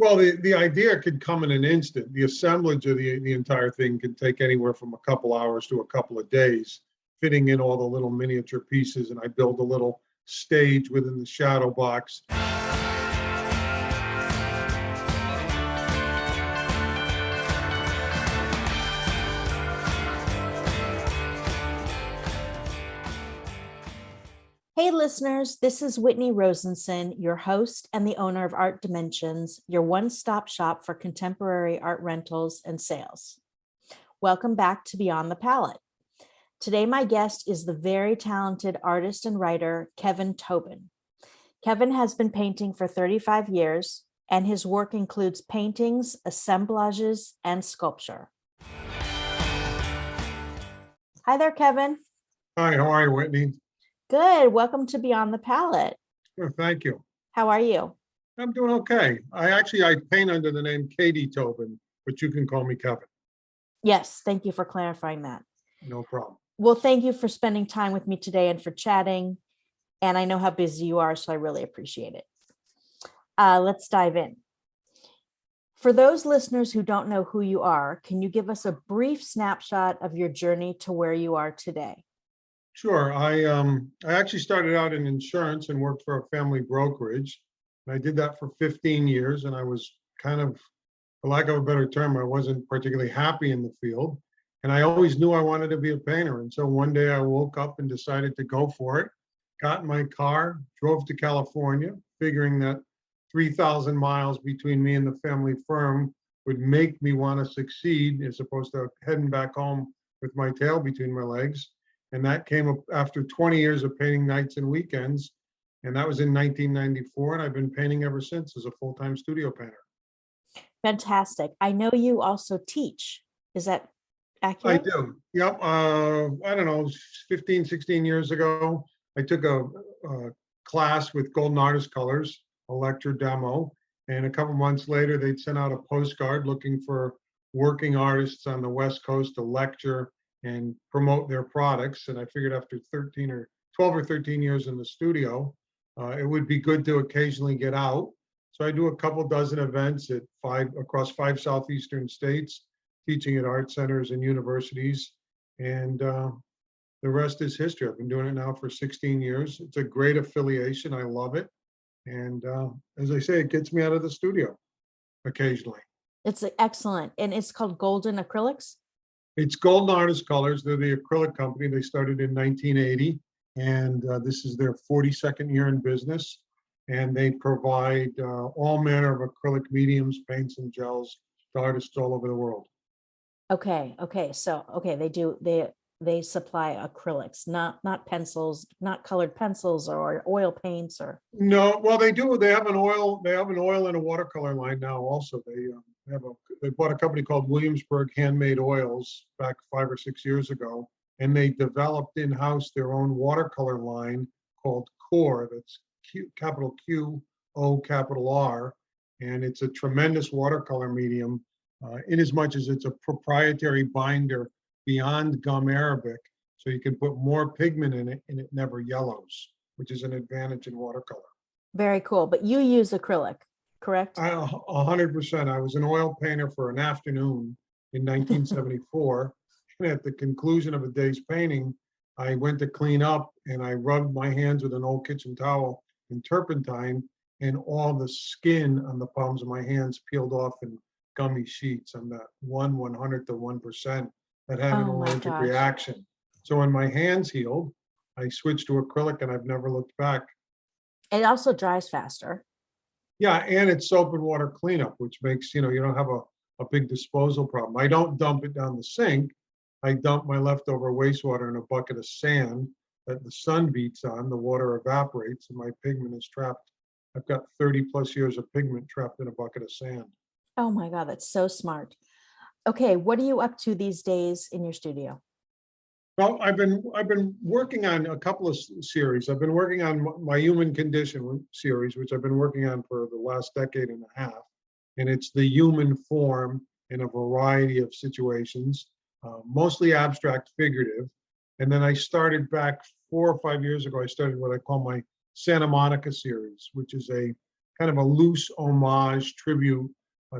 Well, the idea could come in an instant. The assemblage of the entire thing can take anywhere from a couple hours to a couple of days, fitting in all the little miniature pieces. And I build a little stage within the shadow box. Hey listeners, this is Whitney Rosenson, your host and the owner of Art Dimensions, your one-stop shop for contemporary art rentals and sales. Welcome back to Beyond the Palette. Today, my guest is the very talented artist and writer, Kevin Tobin. Kevin has been painting for 35 years, and his work includes paintings, assemblages, and sculpture. Hi there, Kevin. Hi, how are you, Whitney? Good. Welcome to Beyond the Palette. Well, thank you. How are you? I'm doing okay. I paint under the name Katie Tobin, but you can call me Kevin. Yes, thank you for clarifying that. No problem. Well, thank you for spending time with me today and for chatting. And I know how busy you are, so I really appreciate it. Let's dive in. For those listeners who don't know who you are, can you give us a brief snapshot of your journey to where you are today? Sure. I actually started out in insurance and worked for a family brokerage. And I did that for 15 years, and I was kind of, for lack of a better term, I wasn't particularly happy in the field. And I always knew I wanted to be a painter. And so one day I woke up and decided to go for it, got in my car, drove to California, figuring that 3,000 miles between me and the family firm would make me want to succeed as opposed to heading back home with my tail between my legs. And that came up after 20 years of painting nights and weekends. And that was in 1994. And I've been painting ever since as a full-time studio painter. Fantastic. I know you also teach. Is that accurate? I do. Yep. I don't know, 15, 16 years ago, I took a class with Golden Artist Colors, a lecture demo. And a couple months later, they'd sent out a postcard looking for working artists on the West Coast to lecture and promote their products. And I figured after 12 or 13 years in the studio, it would be good to occasionally get out. So I do a couple dozen events across 5 southeastern states, teaching at art centers and universities. And the rest is history. I've been doing it now for 16 years. It's a great affiliation. I love it. And as I say, it gets me out of the studio occasionally. It's excellent. And it's called Golden Acrylics? It's Golden Artist Colors. They're the acrylic company. They started in 1980, and this is their 42nd year in business. And they provide all manner of acrylic mediums, paints, and gels to artists all over the world. Okay. So, they supply acrylics, not pencils, not colored pencils or oil paints or. No, well, they do. They have an oil and a watercolor line now also. They bought a company called Williamsburg Handmade Oils back 5 or 6 years ago, and they developed in-house their own watercolor line called Core. That's capital Q, O, capital R, and it's a tremendous watercolor medium in as much as it's a proprietary binder beyond gum arabic, so you can put more pigment in it and it never yellows, which is an advantage in watercolor. Very cool. But you use acrylic, correct? 100%. I was an oil painter for an afternoon in 1974. And at the conclusion of a day's painting, I went to clean up and I rubbed my hands with an old kitchen towel in turpentine, and all the skin on the palms of my hands peeled off in gummy sheets. I'm that 1/100th of 1% that had an allergic reaction. So when my hands healed, I switched to acrylic and I've never looked back. It also dries faster. Yeah, and it's soap and water cleanup, which makes, you don't have a big disposal problem. I don't dump it down the sink. I dump my leftover wastewater in a bucket of sand that the sun beats on, the water evaporates, and my pigment is trapped. I've got 30 plus years of pigment trapped in a bucket of sand. Oh my God, that's so smart. Okay, what are you up to these days in your studio? Well, I've been working on a couple of series. I've been working on my Human Condition series, which I've been working on for the last decade and a half. And it's the human form in a variety of situations, mostly abstract figurative. And then I started back 4 or 5 years ago, I started what I call my Santa Monica series, which is a kind of a loose homage tribute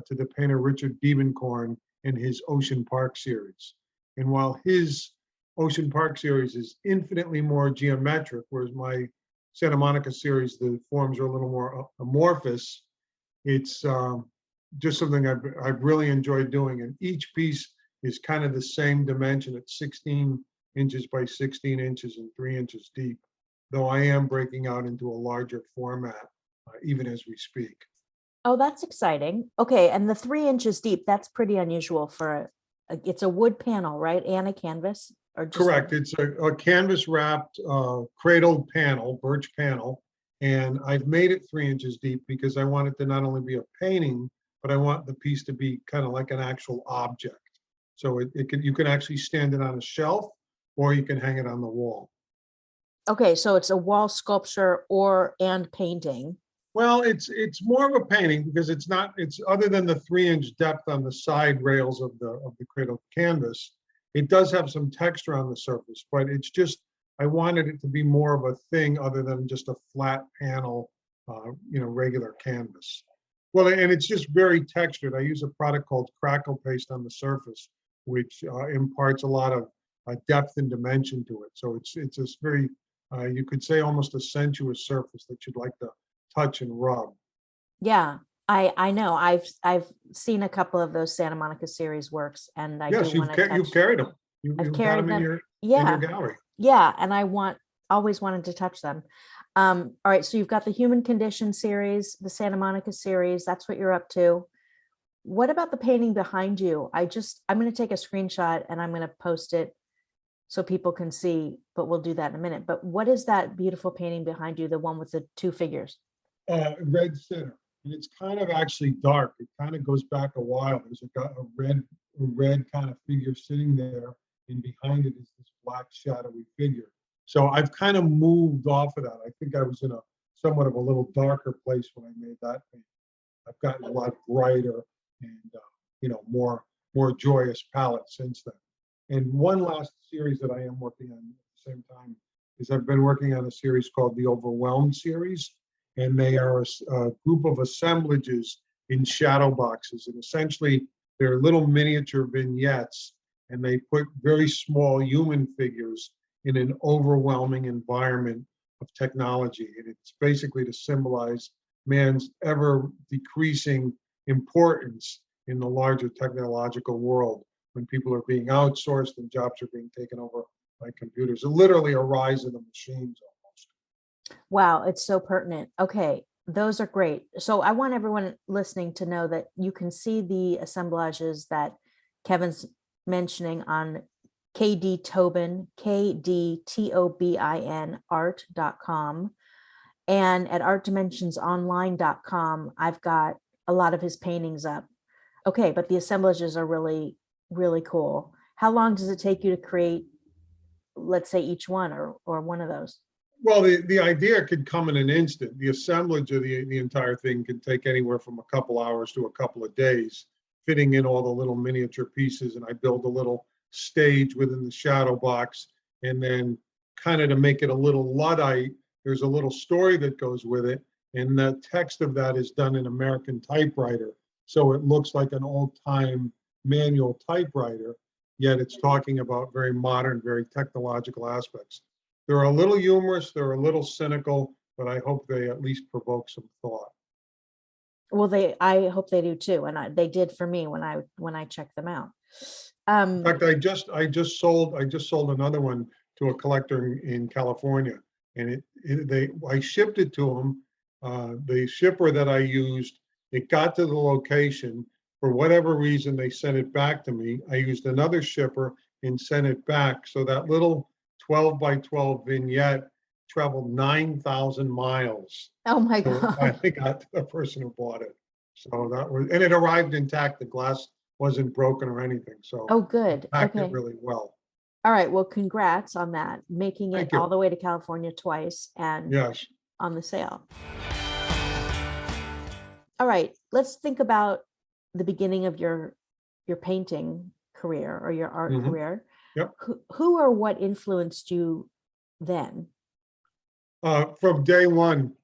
to the painter Richard Diebenkorn in his Ocean Park series. And while his Ocean Park series is infinitely more geometric, whereas my Santa Monica series, the forms are a little more amorphous, it's just something I've really enjoyed doing. And each piece is kind of the same dimension at 16 inches by 16 inches and 3 inches deep, though I am breaking out into a larger format even as we speak. Oh, that's exciting. Okay, and the 3 inches deep, that's pretty unusual for it's a wood panel, right? And a canvas? Or just Correct. It's a canvas wrapped cradled panel, birch panel. And I've made it 3 inches deep because I want it to not only be a painting, but I want the piece to be kind of like an actual object. So you can actually stand it on a shelf, or you can hang it on the wall. Okay, so it's a wall sculpture and painting. Well, it's more of a painting because it's other than the 3-inch depth on the side rails of the cradled canvas. It does have some texture on the surface, but it's just, I wanted it to be more of a thing other than just a flat panel, regular canvas. Well, and it's just very textured. I use a product called crackle paste on the surface, which imparts a lot of depth and dimension to it. So it's this very, you could say almost a sensuous surface that you'd like to touch and rub. Yeah, I know. I've seen a couple of those Santa Monica series works, and I Yes, do want to touch. you've carried them. I've You've got carried them in them. your gallery. Yeah, and I always wanted to touch them. All right, so you've got the Human Condition series, the Santa Monica series. That's what you're up to. What about the painting behind you? I'm going to take a screenshot and I'm going to post it so people can see, but we'll do that in a minute. But what is that beautiful painting behind you, the one with the two figures? Red center, and it's kind of actually dark. It kind of goes back a while. There's a red kind of figure sitting there, and behind it is this black shadowy figure. So I've kind of moved off of that. I think I was in a somewhat of a little darker place when I made that painting. I've gotten a lot brighter and more joyous palette since then. And one last series that I am working on at the same time is I've been working on a series called the Overwhelmed series, and they are a group of assemblages in shadow boxes. And essentially, they're little miniature vignettes, and they put very small human figures in an overwhelming environment of technology. And it's basically to symbolize man's ever decreasing importance in the larger technological world when people are being outsourced and jobs are being taken over by computers. Literally a rise of the machines almost. Wow, it's so pertinent. Okay, those are great. So I want everyone listening to know that you can see the assemblages that Kevin's mentioning on KD Tobin, KDTOBIN art.com. And at artdimensionsonline.com, I've got a lot of his paintings up. Okay, but the assemblages are really, really cool. How long does it take you to create, let's say, each one or one of those? Well, the idea could come in an instant. The assemblage of the entire thing can take anywhere from a couple hours to a couple of days, fitting in all the little miniature pieces. And I build a little stage within the shadow box. And then kind of to make it a little Luddite, there's a little story that goes with it. And the text of that is done in American typewriter. So it looks like an old-time manual typewriter, yet it's talking about very modern, very technological aspects. They're a little humorous, they're a little cynical, but I hope they at least provoke some thought. Well, I hope they do too, and they did for me when I checked them out. In fact, I just sold another one to a collector in California, and I shipped it to him. The shipper that I used, it got to the location. For whatever reason, they sent it back to me. I used another shipper and sent it back. So that little 12 by 12 vignette traveled 9,000 miles. Oh my So it God. finally got to the person who bought it. So and it arrived intact. The glass wasn't broken or anything. So Oh, good. packed Okay. it really well. All right. Well, congrats on that, making Thank it you. all the way to California twice and Yes. on the sale. All right. Let's think about the beginning of your painting career or your art Mhm. career. Yep. Who or what influenced you then? From day one,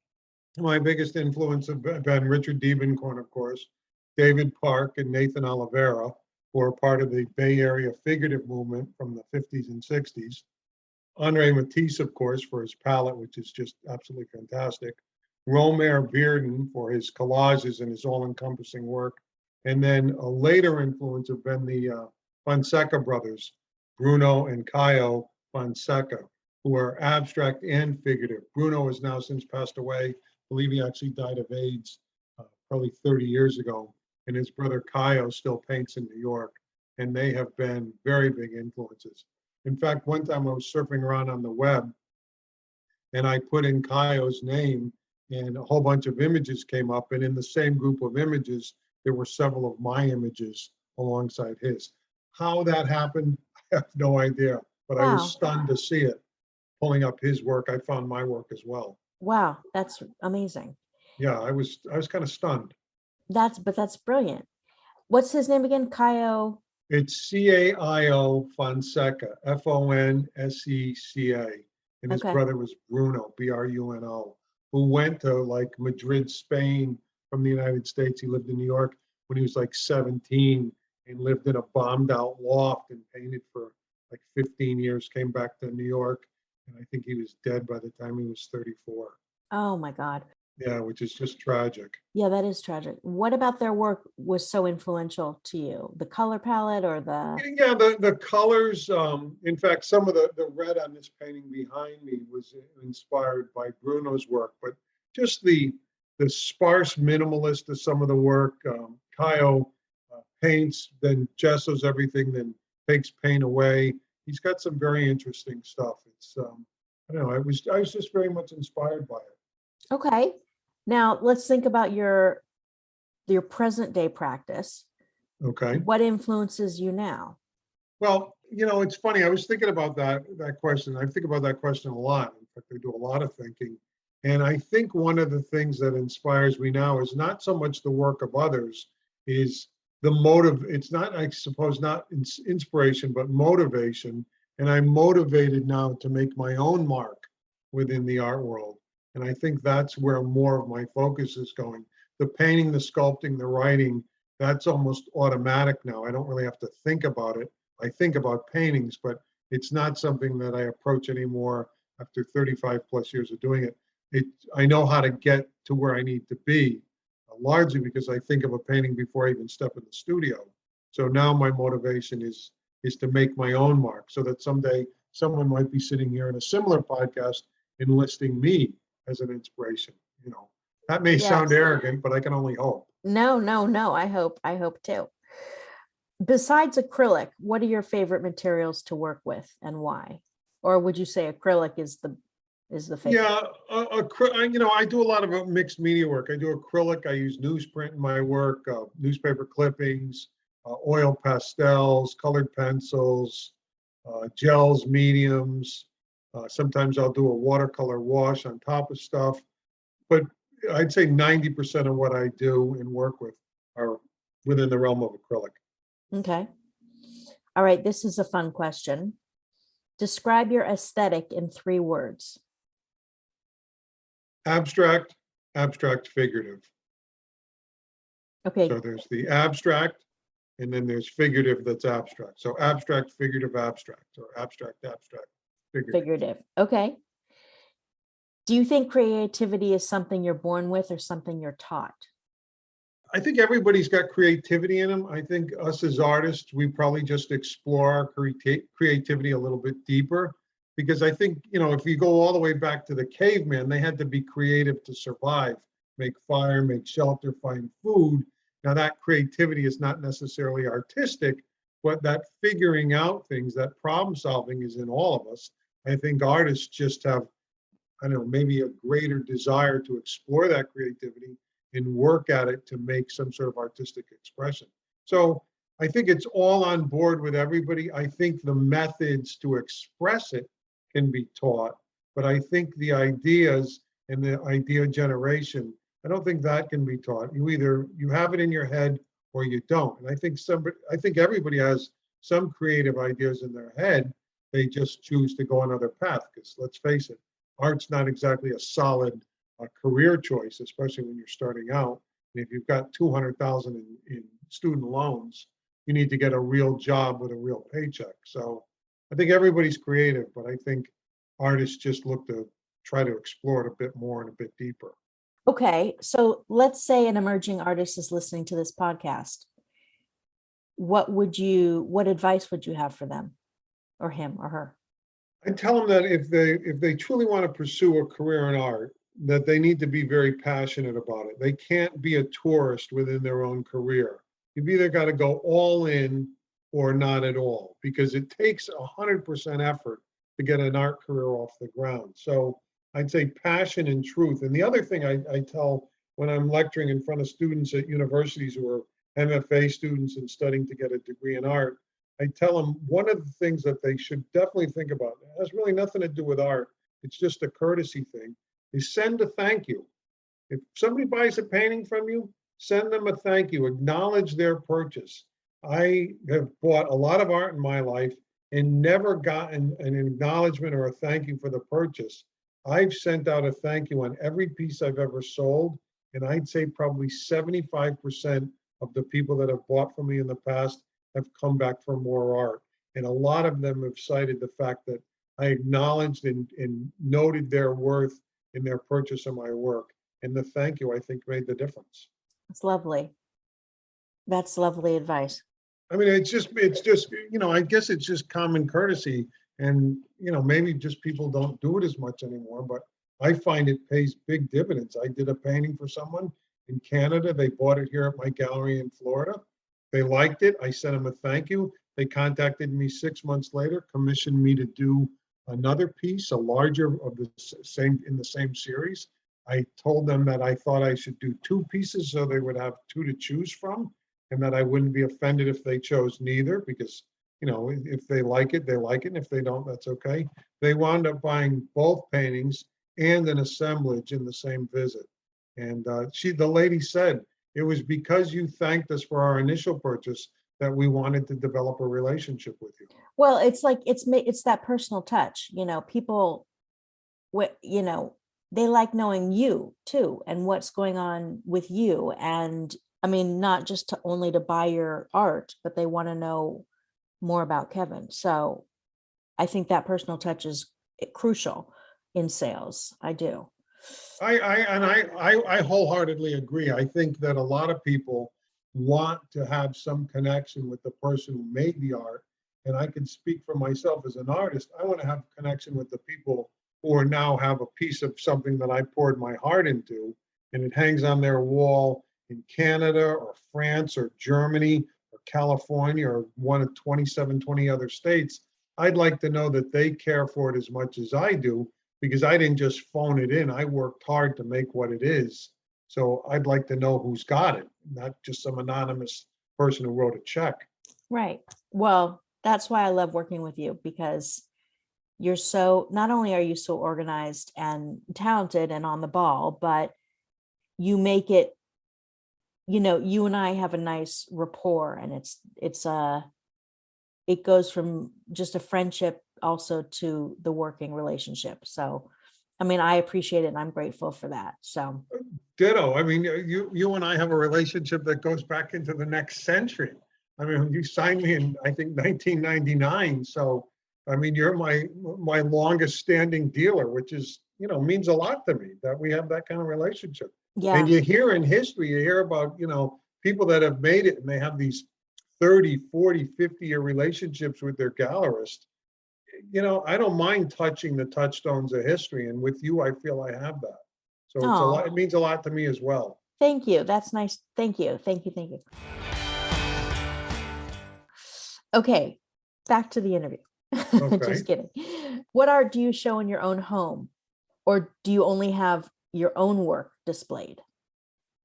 My biggest influence have been Richard Diebenkorn, of course, David Park, and Nathan Oliveira, who are part of the Bay Area figurative movement from the 50s and 60s. Andre Matisse, of course, for his palette, which is just absolutely fantastic. Romer Bearden for his collages and his all-encompassing work. And then a later influence have been the Fonseca brothers, Bruno and Caio Fonseca, who are abstract and figurative. Bruno has now since passed away. I believe he actually died of AIDS probably 30 years ago. And his brother Caio still paints in New York. And they have been very big influences. In fact, one time I was surfing around on the web and I put in Caio's name and a whole bunch of images came up. And in the same group of images, there were several of my images alongside his. How that happened, I have no idea, but I was Wow. stunned to see it. Pulling up his work, I found my work as well. Wow, that's amazing. Yeah, I was kind of stunned. That's brilliant. What's his name again? Caio. It's Caio Fonseca, Fonseca, and his Okay. brother was Bruno, Bruno, who went to like Madrid, Spain from the United States. He lived in New York when he was like 17 and lived in a bombed out loft and painted for like 15 years, came back to New York, and I think he was dead by the time he was 34. Oh my God. Yeah, which is just tragic. Yeah, that is tragic. What about their work was so influential to you? The color palette or the, Yeah, the colors. In fact, some of the red on this painting behind me was inspired by Bruno's work, but just the sparse minimalist of some of the work. Caio paints, then gessos everything, then takes paint away. He's got some very interesting stuff. It's I don't know. I was just very much inspired by it. okay. Now let's think about your present day practice. Okay. What influences you now? Well, it's funny. I was thinking about that question. I think about that question a lot. In fact, I do a lot of thinking. And I think one of the things that inspires me now is not so much the work of others, is the motive. It's not, I suppose, not inspiration, but motivation. And I'm motivated now to make my own mark within the art world. And I think that's where more of my focus is going. The painting, the sculpting, the writing, that's almost automatic now. I don't really have to think about it. I think about paintings, but it's not something that I approach anymore after 35 plus years of doing it. I know how to get to where I need to be, largely because I think of a painting before I even step in the studio. So now my motivation is to make my own mark, so that someday someone might be sitting here in a similar podcast enlisting me as an inspiration. That may sound Yes. arrogant, but I can only hope. No. I hope too. Besides acrylic, what are your favorite materials to work with and why? Or would you say acrylic is the favorite? Yeah, I do a lot of mixed media work. I do acrylic. I use newsprint in my work, newspaper clippings, oil pastels, colored pencils, gels, mediums. Sometimes I'll do a watercolor wash on top of stuff. But I'd say 90% of what I do and work with are within the realm of acrylic. Okay. All right. This is a fun question. Describe your aesthetic in 3 words. Abstract, figurative. Okay. So there's the abstract, and then there's figurative that's abstract. So abstract, figurative, abstract, or abstract, figurative. Figurative. Okay. Do you think creativity is something you're born with or something you're taught? I think everybody's got creativity in them. I think us as artists, we probably just explore our creativity a little bit deeper, because I think, if you go all the way back to the caveman, they had to be creative to survive, make fire, make shelter, find food. Now that creativity is not necessarily artistic, but that figuring out things, that problem solving is in all of us. I think artists just have, I don't know, maybe a greater desire to explore that creativity and work at it to make some sort of artistic expression. So I think it's all on board with everybody. I think the methods to express it can be taught, but I think the ideas and the idea generation, I don't think that can be taught. You have it in your head or you don't. And I think everybody has some creative ideas in their head. They just choose to go another path, because let's face it, art's not exactly a solid a career choice, especially when you're starting out. And if you've got 200,000 in student loans, you need to get a real job with a real paycheck. So I think everybody's creative, but I think artists just look to try to explore it a bit more and a bit deeper. Okay, so let's say an emerging artist is listening to this podcast. What advice would you have for them, or him or her? I tell them that if they truly want to pursue a career in art, that they need to be very passionate about it. They can't be a tourist within their own career. You've either got to go all in or not at all, because it takes 100% effort to get an art career off the ground. So I'd say passion and truth. And the other thing I tell when I'm lecturing in front of students at universities who are MFA students and studying to get a degree in art, I tell them one of the things that they should definitely think about, it has really nothing to do with art, it's just a courtesy thing, is send a thank you. If somebody buys a painting from you, send them a thank you, acknowledge their purchase. I have bought a lot of art in my life and never gotten an acknowledgement or a thank you for the purchase. I've sent out a thank you on every piece I've ever sold, and I'd say probably 75% of the people that have bought from me in the past have come back for more art. And a lot of them have cited the fact that I acknowledged and noted their worth in their purchase of my work. And the thank you, I think, made the difference. That's lovely. That's lovely advice. I mean, it's just, I guess it's just common courtesy. And, maybe just people don't do it as much anymore, but I find it pays big dividends. I did a painting for someone in Canada. They bought it here at my gallery in Florida. They liked it. I sent them a thank you. They contacted me 6 months later, commissioned me to do another piece, a larger of the same in the same series. I told them that I thought I should do 2 pieces so they would have 2 to choose from, and that I wouldn't be offended if they chose neither, because if they like it, they like it, and if they don't, that's okay. They wound up buying both paintings and an assemblage in the same visit. And the lady said, it was because you thanked us for our initial purchase that we wanted to develop a relationship with you. Well, it's like it's that personal touch. People, they like knowing you too, and what's going on with you. And I mean, not just only to buy your art, but they want to know more about Kevin. So I think that personal touch is crucial in sales. I do. I wholeheartedly agree. I think that a lot of people want to have some connection with the person who made the art. And I can speak for myself as an artist. I want to have a connection with the people who are now have a piece of something that I poured my heart into, and it hangs on their wall in Canada or France or Germany or California or one of 27, 20 other states. I'd like to know that they care for it as much as I do, because I didn't just phone it in. I worked hard to make what it is. So I'd like to know who's got it, not just some anonymous person who wrote a check. Right. Well, that's why I love working with you, because not only are you so organized and talented and on the ball, but you make it, you and I have a nice rapport, and it goes from just a friendship also to the working relationship. So, I mean, I appreciate it and I'm grateful for that. So ditto. I mean, you and I have a relationship that goes back into the next century. I mean, you signed me in, I think, 1999. So, I mean, you're my longest standing dealer, which is, means a lot to me that we have that kind of relationship. yeah. And you hear in history, you hear about, people that have made it and they have these 30, 40, 50-year relationships with their gallerist. I don't mind touching the touchstones of history. And with you, I feel I have that. So it's a lot. It means a lot to me as well. Thank you. That's nice. Thank you. Thank you. Thank you. Okay. Back to the interview. Okay. Just kidding. What art do you show in your own home? Or do you only have your own work displayed?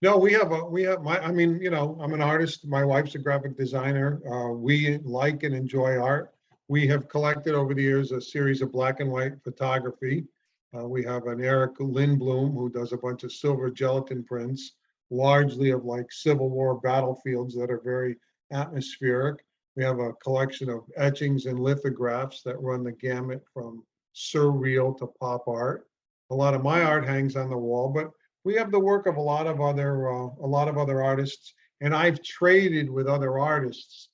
No, I'm an artist. My wife's a graphic designer. We like and enjoy art. We have collected over the years a series of black and white photography. We have an Eric Lindblom who does a bunch of silver gelatin prints, largely of like Civil War battlefields that are very atmospheric. We have a collection of etchings and lithographs that run the gamut from surreal to pop art. A lot of my art hangs on the wall, but we have the work of a lot of other artists, and I've traded with other artists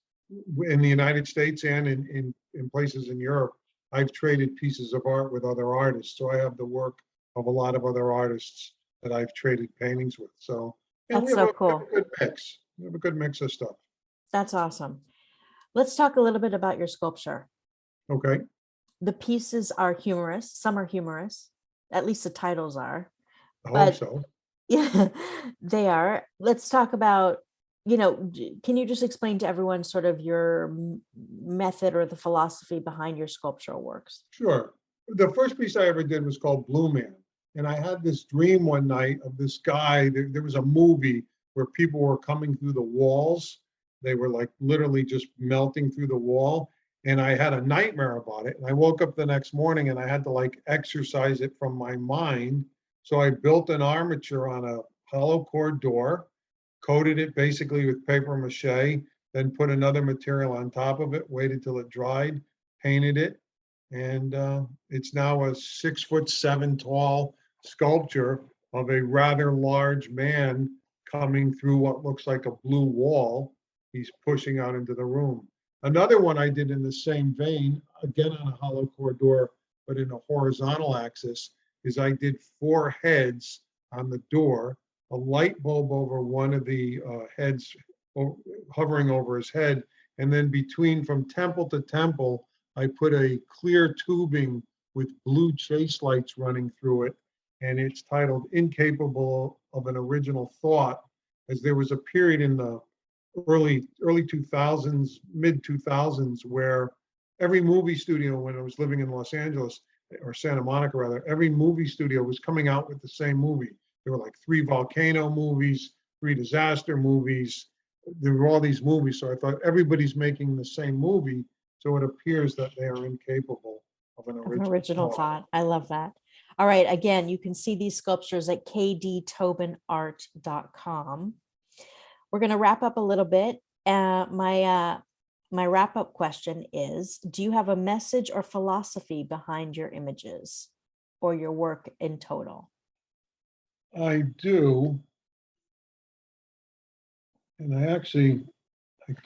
in the United States and in places in Europe. I've traded pieces of art with other artists, so I have the work of a lot of other artists that I've traded paintings with. So, and That's so cool. good mix. We have a good mix of stuff. That's awesome. Let's talk a little bit about your sculpture. Okay, The pieces are humorous. Some are humorous. At least the titles are. I hope But so. yeah, they are. Let's talk about, can you just explain to everyone sort of your method or the philosophy behind your sculptural works? Sure. The first piece I ever did was called Blue Man. And I had this dream one night of this guy. There was a movie where people were coming through the walls. They were like literally just melting through the wall. And I had a nightmare about it. And I woke up the next morning and I had to like exercise it from my mind. So I built an armature on a hollow core door, coated it basically with paper mache, then put another material on top of it, waited till it dried, painted it, and it's now a 6'7" tall sculpture of a rather large man coming through what looks like a blue wall. He's pushing out into the room. Another one I did in the same vein, again on a hollow core door, but in a horizontal axis, is I did 4 heads on the door, a light bulb over one of the heads hovering over his head, and then between from temple to temple, I put a clear tubing with blue chase lights running through it, and it's titled Incapable of an Original Thought, as there was a period in the early 2000s, mid 2000s, where every movie studio, when I was living in Los Angeles, or Santa Monica rather, every movie studio was coming out with the same movie. There were like 3 volcano movies, 3 disaster movies. There were all these movies, so I thought everybody's making the same movie, so it appears that they are incapable of an Original original thought. thought. I love that. All right. Again, you can see these sculptures at kdtobinart.com. We're going to wrap up a little bit. My wrap up question is, do you have a message or philosophy behind your images or your work in total? I do, and I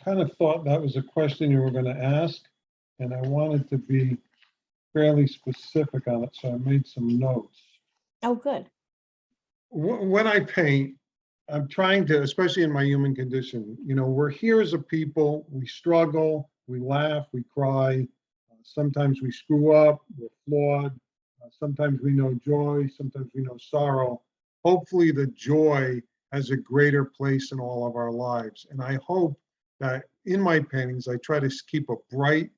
kind of thought that was a question you were going to ask, and I wanted to be fairly specific on it, so I made some notes. Oh, good. When I paint, I'm trying to, especially in my human condition, we're here as a people, we struggle, we laugh, we cry. Sometimes we screw up, we're flawed. Sometimes we know joy, sometimes we know sorrow. Hopefully the joy has a greater place in all of our lives. And I hope that in my paintings, I try to keep a bright,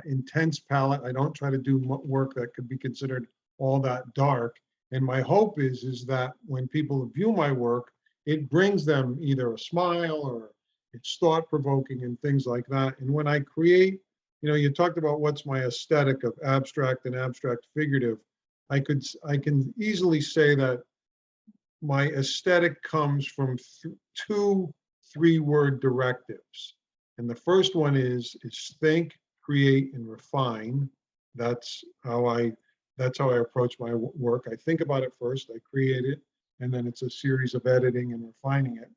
intense palette. I don't try to do work that could be considered all that dark. And my hope is that when people view my work, it brings them either a smile or it's thought-provoking and things like that. And when I create, you talked about what's my aesthetic of abstract and abstract figurative. I can easily say that my aesthetic comes from 2 3-word directives. And the first one is think, create, and refine. That's how I approach my work. I think about it first, I create it, and then it's a series of editing and refining it.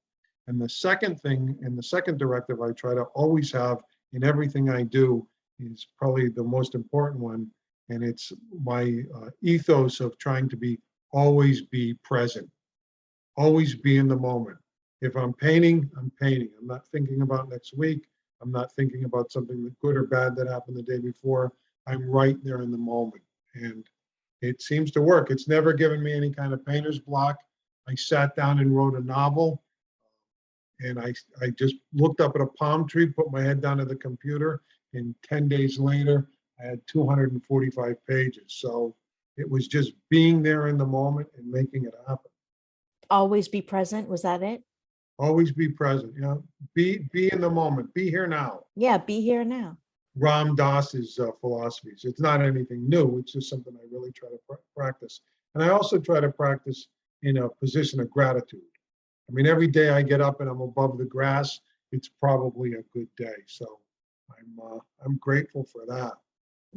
And the second thing, and the second directive I try to always have in everything I do is probably the most important one, and it's my ethos of trying to always be present, always be in the moment. If I'm painting, I'm painting. I'm not thinking about next week. I'm not thinking about something good or bad that happened the day before. I'm right there in the moment. And it seems to work. It's never given me any kind of painter's block. I sat down and wrote a novel, and I just looked up at a palm tree, put my head down to the computer, and 10 days later, I had 245 pages. So it was just being there in the moment and making it happen. Always be present. Was that it? Always be present. Be in the moment. Be here now. Yeah, be here now. Ram Dass's philosophies. It's not anything new. It's just something I really try to practice. And I also try to practice in a position of gratitude. I mean, every day I get up and I'm above the grass, it's probably a good day. So I'm grateful for that.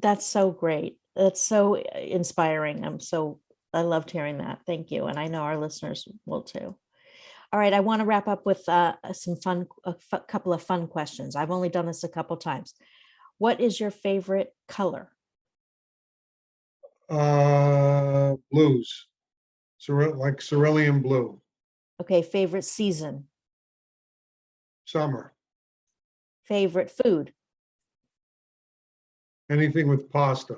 That's so great. That's so inspiring. I'm so I loved hearing that. Thank you. And I know our listeners will too. All right, I want to wrap up with some fun, couple of fun questions. I've only done this a couple times. What is your favorite color? Blues, like cerulean blue, Okay, favorite season, summer, favorite food, anything with pasta,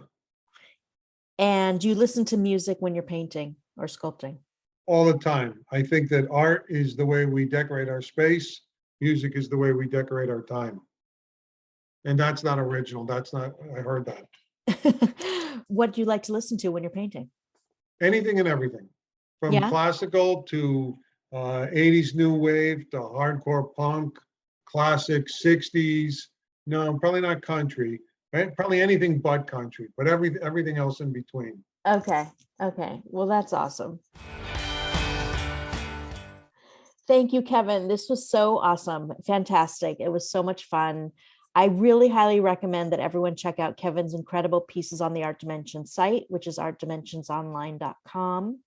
and do you listen to music when you're painting or sculpting? all the time. I think that art is the way we decorate our space. Music is the way we decorate our time. And that's not original. That's not, I heard that. What do you like to listen to when you're painting? Anything and everything, from Yeah. classical to 80s new wave to hardcore punk, classic 60s. No, probably not country. Right? Probably anything but country, but everything else in between. Okay. Okay. Well, that's awesome. Thank you, Kevin. This was so awesome. Fantastic. It was so much fun. I really highly recommend that everyone check out Kevin's incredible pieces on the Art Dimensions site, which is artdimensionsonline.com.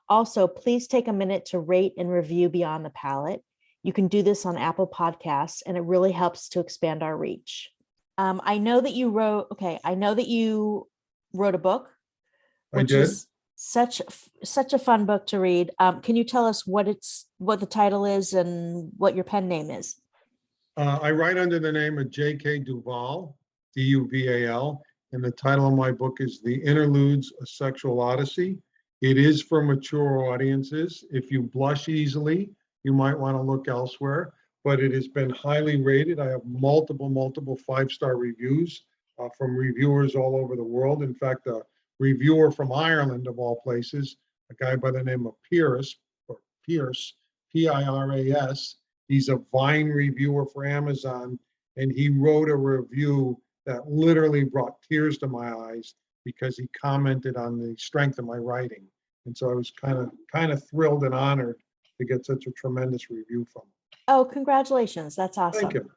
Also, please take a minute to rate and review Beyond the Palette. You can do this on Apple Podcasts, and it really helps to expand our reach. I know that you wrote a book, which is such a fun book to read. Can you tell us what the title is and what your pen name is? I write under the name of J.K. Duval, D-U-V-A-L, and the title of my book is The Interludes: A Sexual Odyssey. It is for mature audiences. If you blush easily, you might want to look elsewhere, but it has been highly rated. I have multiple 5-star reviews from reviewers all over the world. In fact, a reviewer from Ireland, of all places, a guy by the name of Pierce, P-I-R-A-S. He's a Vine reviewer for Amazon, and he wrote a review that literally brought tears to my eyes because he commented on the strength of my writing. And so I was kind of thrilled and honored to get such a tremendous review from him. Oh, congratulations. That's awesome. Thank you.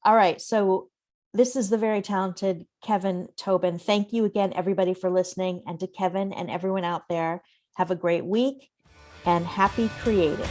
All right. So this is the very talented Kevin Tobin. Thank you again, everybody, for listening. And to Kevin and everyone out there, have a great week and happy creating.